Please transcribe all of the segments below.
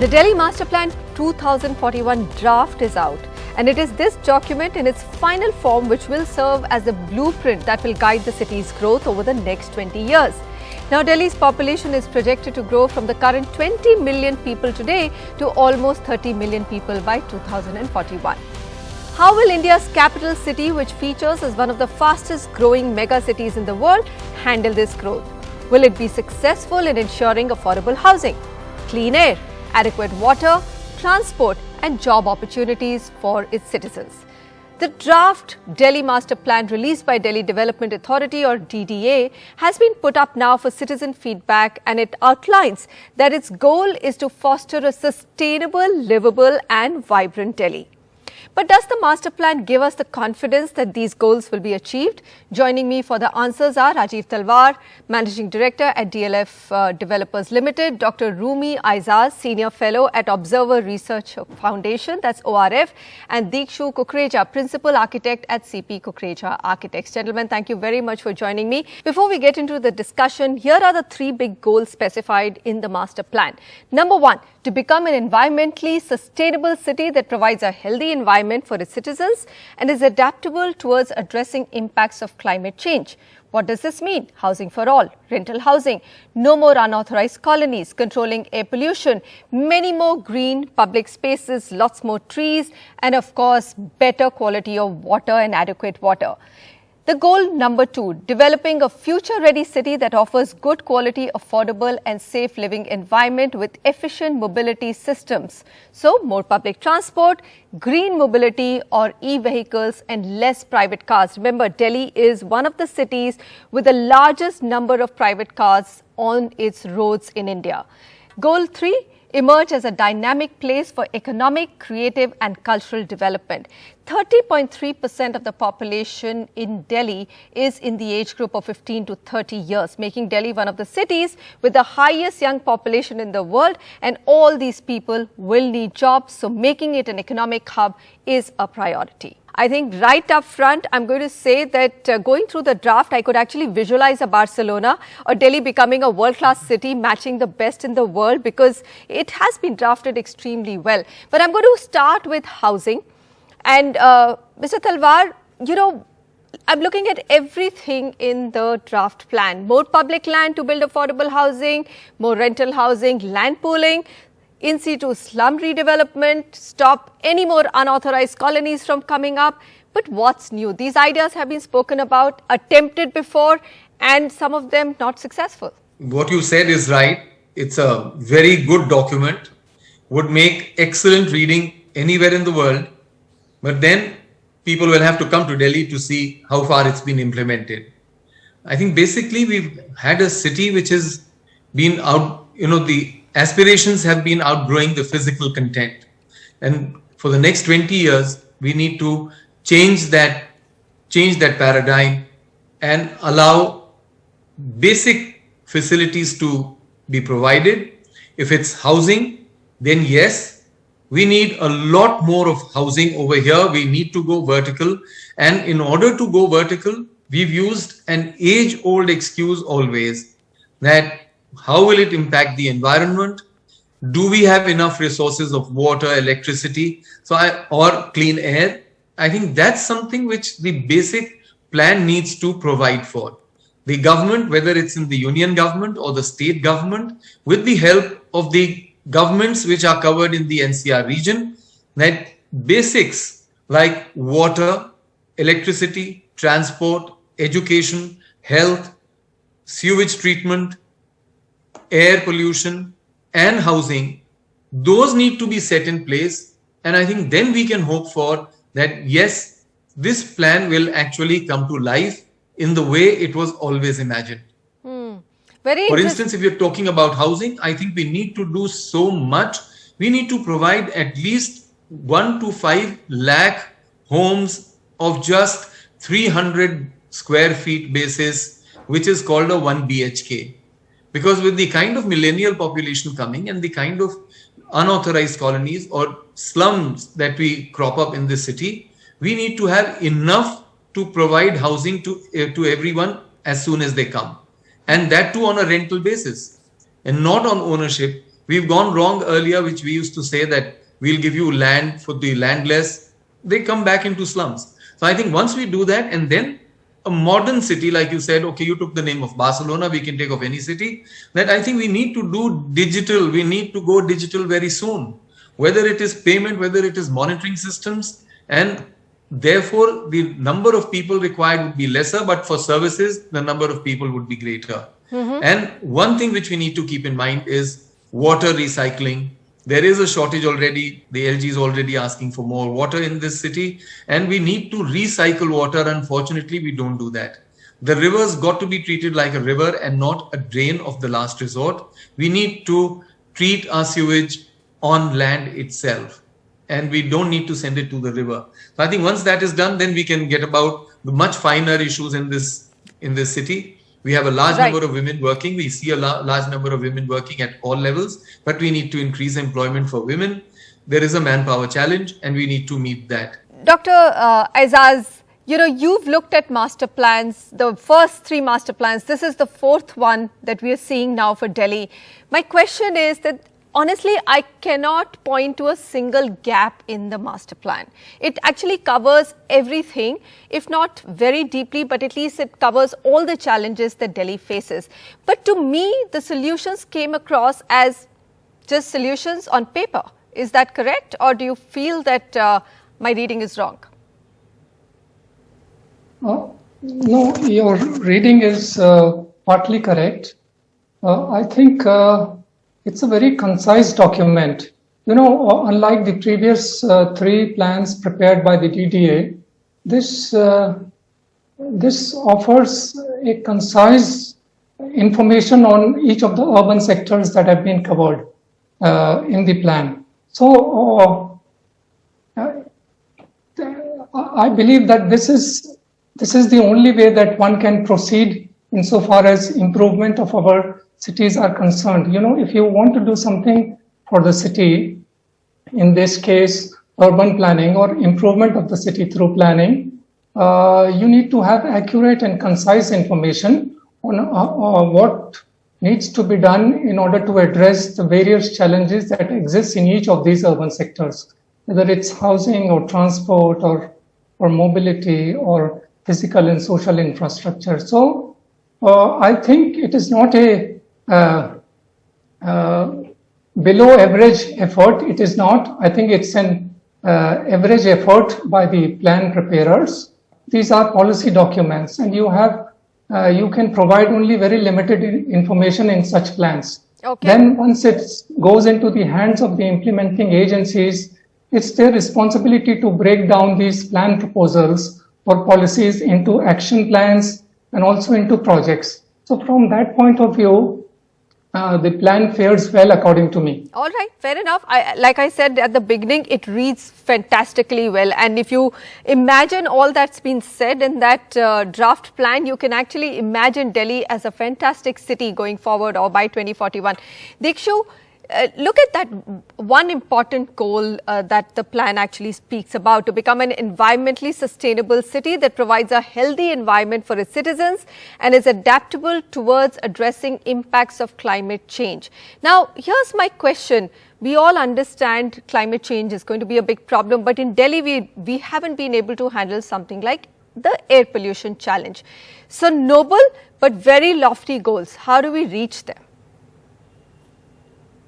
The Delhi Master Plan 2041 draft is out, and it is this document in its final form which will serve as the blueprint that will guide the city's growth over the next 20 years. Now, Delhi's population is projected to grow from the current 20 million people today to almost 30 million people by 2041. How will India's capital city, which features as one of the fastest growing mega cities in the world, handle this growth? Will it be successful in ensuring affordable housing, clean air, adequate water, transport and job opportunities for its citizens? The draft Delhi Master Plan released by Delhi Development Authority or DDA has been put up now for citizen feedback, and it outlines that its goal is to foster a sustainable, livable and vibrant Delhi. But does the master plan give us the confidence that these goals will be achieved? Joining me for the answers are Rajiv Talwar, Managing Director at DLF Developers Limited, Dr. Rumi Aizaz, Senior Fellow at Observer Research Foundation, that's ORF, and Dikshu Kukreja, Principal Architect at CP Kukreja Architects. Gentlemen, thank you very much for joining me. Before we get into the discussion, here are the three big goals specified in the master plan. Number one, to become an environmentally sustainable city that provides a healthy environment for its citizens and is adaptable towards addressing impacts of climate change. What does this mean? Housing for all, rental housing, no more unauthorized colonies, controlling air pollution, many more green public spaces, lots more trees, and of course, better quality of water and adequate water. The goal number two, developing a future-ready city that offers good quality, affordable and safe living environment with efficient mobility systems. So, more public transport, green mobility or e-vehicles and less private cars. Remember, Delhi is one of the cities with the largest number of private cars on its roads in India. Goal three, emerge as a dynamic place for economic, creative and cultural development. 30.3% of the population in Delhi is in the age group of 15 to 30 years, making Delhi one of the cities with the highest young population in the world, and all these people will need jobs, so making it an economic hub is a priority. I think right up front, I'm going to say that going through the draft, I could actually visualize a Barcelona or Delhi becoming a world-class city matching the best in the world, because it has been drafted extremely well. But I'm going to start with housing. And Mr. Talwar, you know, I'm looking at everything in the draft plan. More public land to build affordable housing, more rental housing, land pooling, in situ slum redevelopment, stop any more unauthorized colonies from coming up. But what's new? These ideas have been spoken about, attempted before, and some of them not successful. What you said is right. It's a very good document, would make excellent reading anywhere in the world. But then people will have to come to Delhi to see how far it's been implemented. I think basically we've had a city which has been out, the aspirations have been outgrowing the physical content. And for the next 20 years, we need to change that paradigm and allow basic facilities to be provided. If it's housing, then yes, we need a lot more of housing over here. We need to go vertical. And in order to go vertical, we've used an age-old excuse always that how will it impact the environment? Do we have enough resources of water, electricity, or clean air? I think that's something which the basic plan needs to provide for. The government, whether it's in the union government or the state government, with the help of the governments which are covered in the NCR region, that basics like water, electricity, transport, education, health, sewage treatment, air pollution and housing, those need to be set in place. And I think then we can hope for that, yes, this plan will actually come to life in the way it was always imagined. For instance, if you're talking about housing, I think we need to do so much. We need to provide at least 1 to 5 lakh homes of just 300 square feet basis, which is called a 1 BHK. Because with the kind of millennial population coming and the kind of unauthorized colonies or slums that we crop up in this city, we need to have enough to provide housing to everyone as soon as they come. And that too on a rental basis and not on ownership. We've gone wrong earlier, which we used to say that we'll give you land for the landless. They come back into slums. So I think once we do that, and then a modern city, like you said, okay, you took the name of Barcelona, we can take of any city, that I think we need to do digital. We need to go digital very soon, whether it is payment, whether it is monitoring systems, and therefore the number of people required would be lesser, but for services, the number of people would be greater. And one thing which we need to keep in mind is water recycling. There is a shortage already. The LG is already asking for more water in this city, and we need to recycle water. Unfortunately, we don't do that. The rivers got to be treated like a river and not a drain of the last resort. We need to treat our sewage on land itself, and we don't need to send it to the river. So I think once that is done, then we can get about the much finer issues in this city. We have a large number of women working. We see a large number of women working at all levels, but we need to increase employment for women. There is a manpower challenge, and we need to meet that. Dr. Aizaz, you've looked at master plans, the first 3 master plans. This is the 4th one that we are seeing now for Delhi. My question is that, honestly, I cannot point to a single gap in the master plan. It actually covers everything, if not very deeply, but at least it covers all the challenges that Delhi faces. But to me, the solutions came across as just solutions on paper. Is that correct? Or do you feel that my reading is wrong? No, your reading is partly correct. I think it's a very concise document. Unlike the previous 3 plans prepared by the DDA, this offers a concise information on each of the urban sectors that have been covered in the plan. So I believe that this is the only way that one can proceed insofar as improvement of our cities are concerned. If you want to do something for the city, in this case, urban planning or improvement of the city through planning, you need to have accurate and concise information on what needs to be done in order to address the various challenges that exist in each of these urban sectors, whether it's housing or transport or mobility or physical and social infrastructure. So I think it is not a below average effort. It is not. I think it's an average effort by the plan preparers. These are policy documents, and you can provide only very limited information in such plans. Okay. Then once it goes into the hands of the implementing agencies, it's their responsibility to break down these plan proposals or policies into action plans and also into projects. So from that point of view, the plan fares well, according to me. All right, fair enough. Like I said at the beginning, it reads fantastically well. And if you imagine all that's been said in that draft plan, you can actually imagine Delhi as a fantastic city going forward or by 2041. Dikshu, look at that one important goal that the plan actually speaks about, to become an environmentally sustainable city that provides a healthy environment for its citizens and is adaptable towards addressing impacts of climate change. Now, here's my question. We all understand climate change is going to be a big problem, but in Delhi, we haven't been able to handle something like the air pollution challenge. So noble, but very lofty goals. How do we reach them?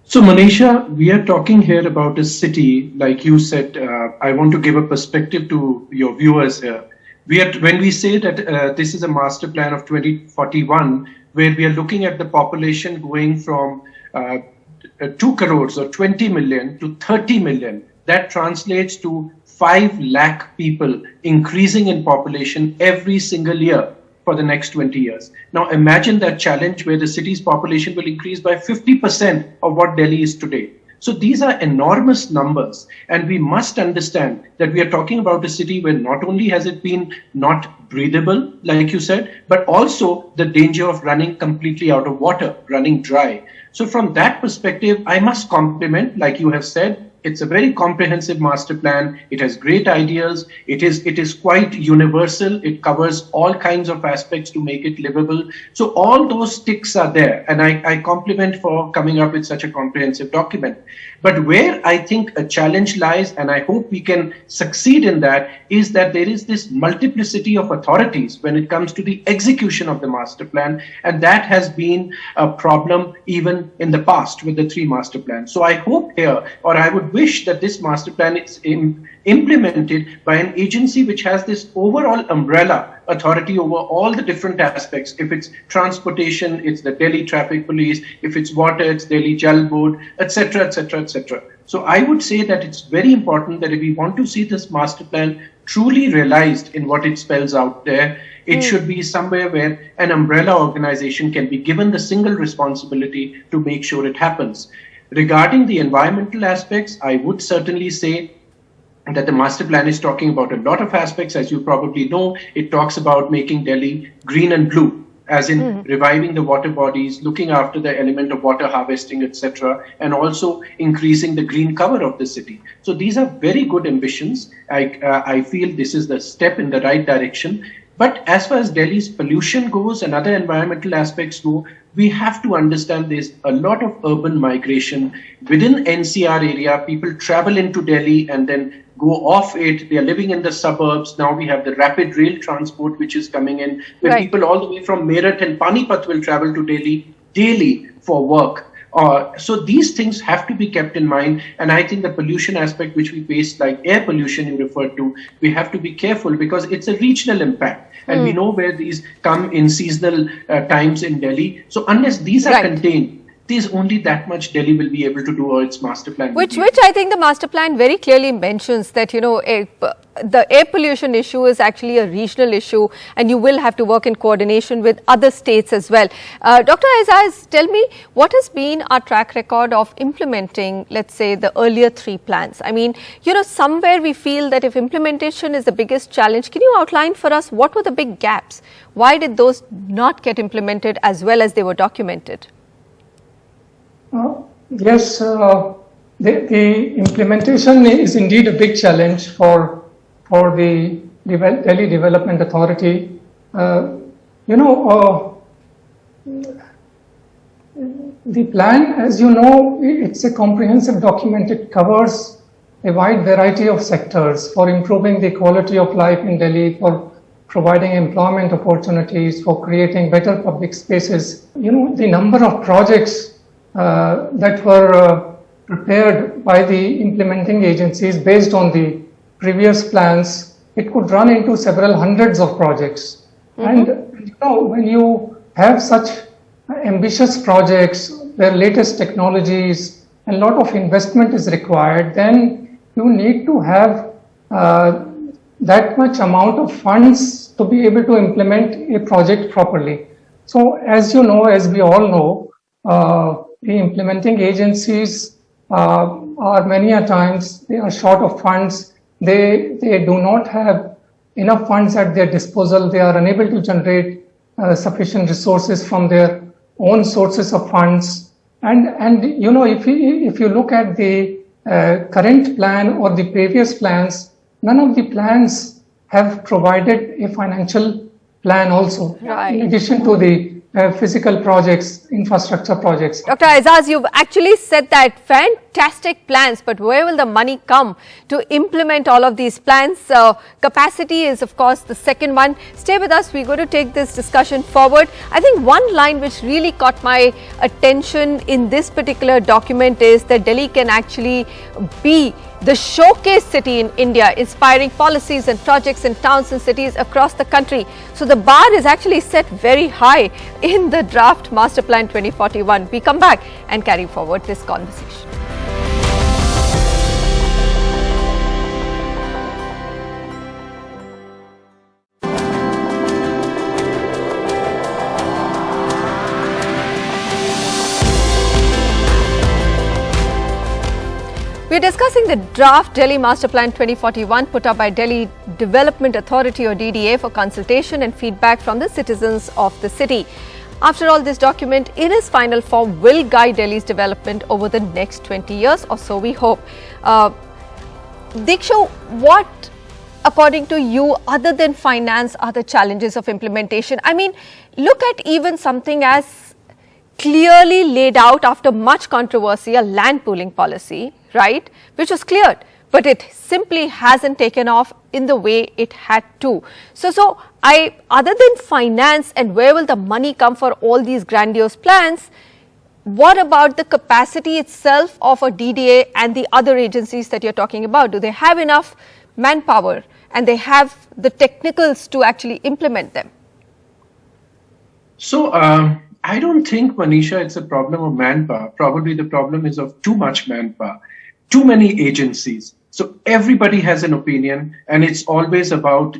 So Manisha, we are talking here about a city, like you said. I want to give a perspective to your viewers here. When we say that this is a master plan of 2041, where we are looking at the population going from 2 crores or 20 million to 30 million, that translates to 5 lakh people increasing in population every single year for the next 20 years. Now imagine that challenge where the city's population will increase by 50% of what Delhi is today. So these are enormous numbers, and we must understand that we are talking about a city where not only has it been not breathable, like you said, but also the danger of running completely out of water, running dry. So from that perspective, I must compliment, like you have said, It's a very comprehensive master plan. It has great ideas. It is quite universal. It covers all kinds of aspects to make it livable. So all those ticks are there. And I compliment for coming up with such a comprehensive document. But where I think a challenge lies, and I hope we can succeed in that, is that there is this multiplicity of authorities when it comes to the execution of the master plan. And that has been a problem even in the past with the 3 master plans. So I hope here, or I would wish that this master plan is implemented by an agency which has this overall umbrella authority over all the different aspects. If it's transportation, it's the Delhi Traffic Police. If it's water, it's Delhi Jal Board, etc., etc., etc. So I would say that it's very important that if we want to see this master plan truly realized in what it spells out there, it should be somewhere where an umbrella organization can be given the single responsibility to make sure it happens. Regarding the environmental aspects, I would certainly say that the master plan is talking about a lot of aspects. As you probably know, it talks about making Delhi green and blue, as in reviving the water bodies, looking after the element of water harvesting, etc., and also increasing the green cover of the city. So these are very good ambitions. I feel this is the step in the right direction. But as far as Delhi's pollution goes and other environmental aspects go, we have to understand there's a lot of urban migration within NCR area. People travel into Delhi and then go off it. They are living in the suburbs. Now we have the rapid rail transport which is coming in, where people all the way from Meerut and Panipat will travel to Delhi daily for work. So these things have to be kept in mind. And I think the pollution aspect which we face, like air pollution you referred to, we have to be careful because it's a regional impact. And we know where these come in seasonal times in Delhi. So unless these are contained, there's only that much Delhi will be able to do, or its master plan. Which I think the master plan very clearly mentions that, you know, the air pollution issue is actually a regional issue and you will have to work in coordination with other states as well. Dr. Aizaz, tell me, what has been our track record of implementing, let's say, the earlier 3 plans? I mean, you know, somewhere we feel that if implementation is the biggest challenge, can you outline for us what were the big gaps? Why did those not get implemented as well as they were documented? Yes, the implementation is indeed a big challenge for the Delhi Development Authority. The plan, as you know, it's a comprehensive document. It covers a wide variety of sectors for improving the quality of life in Delhi, for providing employment opportunities, for creating better public spaces. You know, the number of projects that were prepared by the implementing agencies based on the previous plans, it could run into several hundreds of projects. And you know, when you have such ambitious projects where latest technologies and a lot of investment is required, then you need to have that much amount of funds to be able to implement a project properly. So as you know, as we all know, the implementing agencies are many a times, they are short of funds. They do not have enough funds at their disposal. They are unable to generate sufficient resources from their own sources of funds. And you know, if you look at the current plan or the previous plans, none of the plans have provided a financial plan also, in addition to the physical projects, infrastructure projects. Dr. Aizaz, you've actually said that fantastic plans, but where will the money come to implement all of these plans? Capacity is, of course, the second one. Stay with us. We're going to take this discussion forward. I think one line which really caught my attention in this particular document is that Delhi can actually be the showcase city in India, inspiring policies and projects in towns and cities across the country. So the bar is actually set very high in the draft Master Plan 2041. We come back and carry forward this conversation. We are discussing the draft Delhi Master Plan 2041 put up by Delhi Development Authority or DDA for consultation and feedback from the citizens of the city. After all, this document in its final form will guide Delhi's development over the next 20 years, or so we hope. Dikshu, what, according to you, other than finance, are the challenges of implementation? I mean, look at even something as clearly laid out after much controversy, a land pooling policy, right, which was cleared, but it simply hasn't taken off in the way it had to. So other than finance and where will the money come for all these grandiose plans, what about the capacity itself of a DDA and the other agencies that you're talking about? Do they have enough manpower and they have the technicals to actually implement them? So I don't think, Manisha, it's a problem of manpower. Probably the problem is of too much manpower, too many agencies. So everybody has an opinion, and it's always about,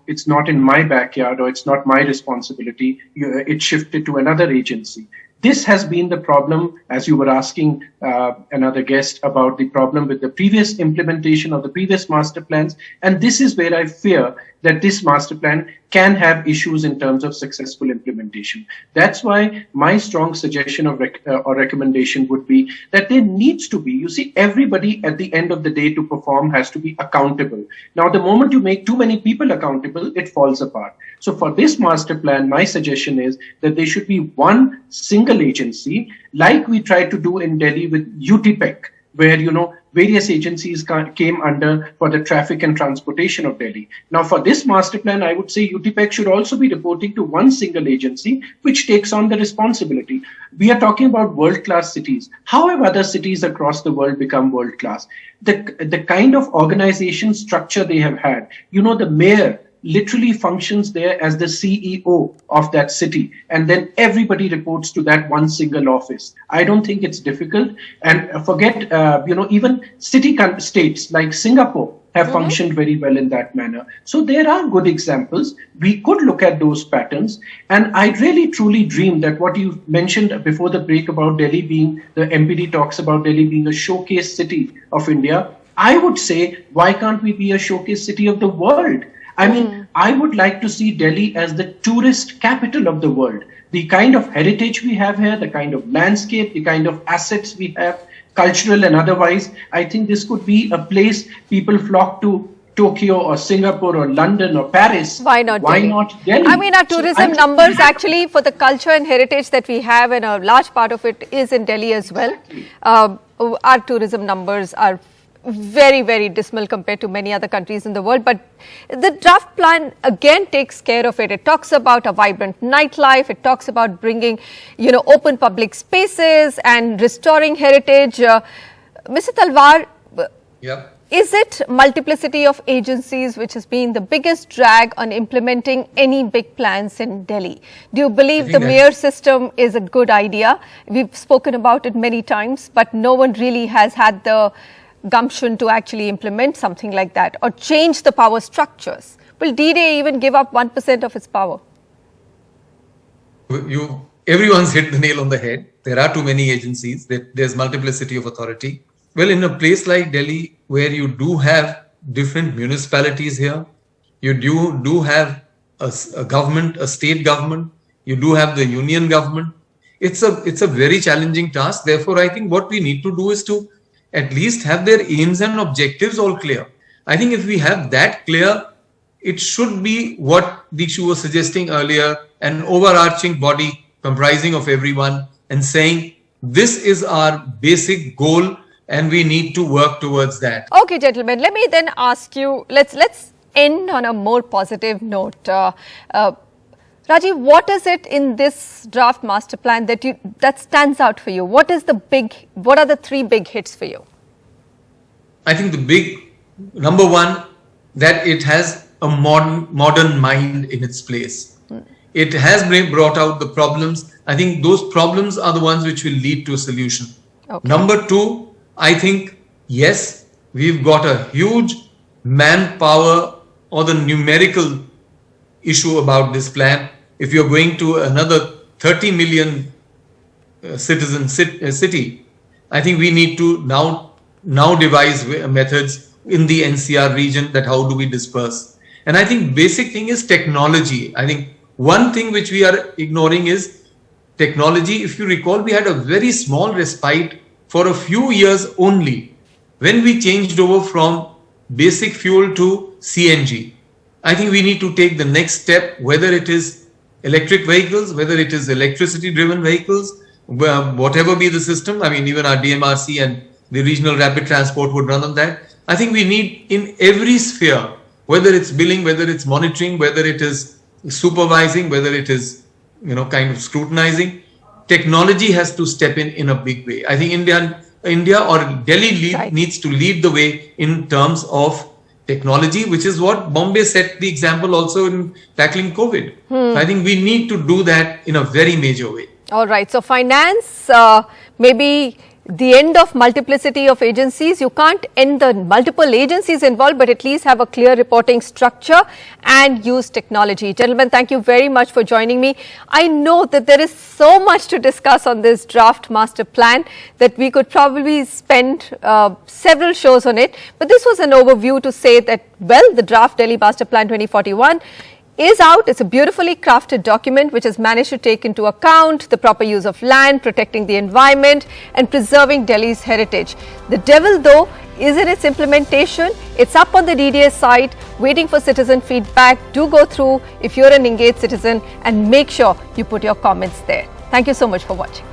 it's not in my backyard or it's not my responsibility. It's shifted to another agency. This has been the problem, as you were asking another guest about the problem with the previous implementation of the previous master plans. And this is where I fear that this master plan can have issues in terms of successful implementation. That's why my strong suggestion or recommendation would be that there needs to be, everybody at the end of the day to perform has to be accountable. Now, the moment you make too many people accountable, it falls apart. So for this master plan, my suggestion is that there should be one single agency, like we tried to do in Delhi with UTPEC, where, various agencies came under for the traffic and transportation of Delhi. Now, for this master plan, I would say UTPEC should also be reporting to one single agency, which takes on the responsibility. We are talking about world-class cities. How have other cities across the world become world-class? The kind of organization structure they have had, the mayor literally functions there as the CEO of that city, and then everybody reports to that one single office. I don't think it's difficult. And forget, even states like Singapore have functioned very well in that manner. So there are good examples. We could look at those patterns. And I really truly dream that what you mentioned before the break about Delhi being, the MPD talks about Delhi being a showcase city of India. I would say, why can't we be a showcase city of the world? I mean, I would like to see Delhi as the tourist capital of the world. The kind of heritage we have here, the kind of landscape, the kind of assets we have, cultural and otherwise, I think this could be a place people flock to. Tokyo or Singapore or London or Paris. Why not Why Delhi? not Delhi? I mean, our tourism numbers actually for the culture and heritage that we have, and a large part of it is in Delhi as well. Our tourism numbers are very, very dismal compared to many other countries in the world. But the draft plan again takes care of it. It talks about a vibrant nightlife. It talks about bringing, open public spaces and restoring heritage. Mr. Talwar, is it multiplicity of agencies which has been the biggest drag on implementing any big plans in Delhi? Do you believe the mayor system is a good idea? We've spoken about it many times, but no one really has had the gumption to actually implement something like that or change the power structures. Will DDA even give up 1% of its power? Everyone's hit the nail on the head. There are too many agencies. There's multiplicity of authority. Well, in a place like Delhi, where you do have different municipalities here, you do have a government, a state government, you do have the union government. It's a very challenging task. Therefore, I think what we need to do is to at least have their aims and objectives all clear. I think if we have that clear, it should be what Dikshu was suggesting earlier, an overarching body comprising of everyone and saying, this is our basic goal and we need to work towards that. Okay, gentlemen, let me then ask you, let's end on a more positive note. Rajiv, what is it in this draft master plan that stands out for you? What are the three big hits for you? I think the big number one, that it has a modern mind in its place. It has brought out the problems. I think those problems are the ones which will lead to a solution. Okay. Number two, I think, yes, we've got a huge manpower or the numerical issue about this plan. If you're going to another 30 million citizen city, I think we need to now devise methods in the NCR region that how do we disperse. And I think basic thing is technology. I think one thing which we are ignoring is technology. If you recall, we had a very small respite for a few years only when we changed over from basic fuel to CNG. I think we need to take the next step, whether it is electric vehicles, whether it is electricity driven vehicles, whatever be the system. I mean, even our DMRC and the regional rapid transport would run on that. I think we need in every sphere, whether it's billing, whether it's monitoring, whether it is supervising, whether it is, kind of scrutinizing, technology has to step in a big way. I think India or Delhi needs to lead the way in terms of technology, which is what Bombay set the example also in tackling COVID. I think we need to do that in a very major way. All right. So finance, maybe the end of multiplicity of agencies. You can't end the multiple agencies involved, but at least have a clear reporting structure and use technology. Gentlemen, thank you very much for joining me. I know that there is so much to discuss on this draft master plan that we could probably spend several shows on it. But this was an overview to say that, well, the draft Delhi Master Plan 2041 is out. It's a beautifully crafted document which has managed to take into account the proper use of land, protecting the environment and preserving Delhi's heritage. The devil, though, is in its implementation. It's up on the DDS site, waiting for citizen feedback. Do go through if you're an engaged citizen and make sure you put your comments there. Thank you so much for watching.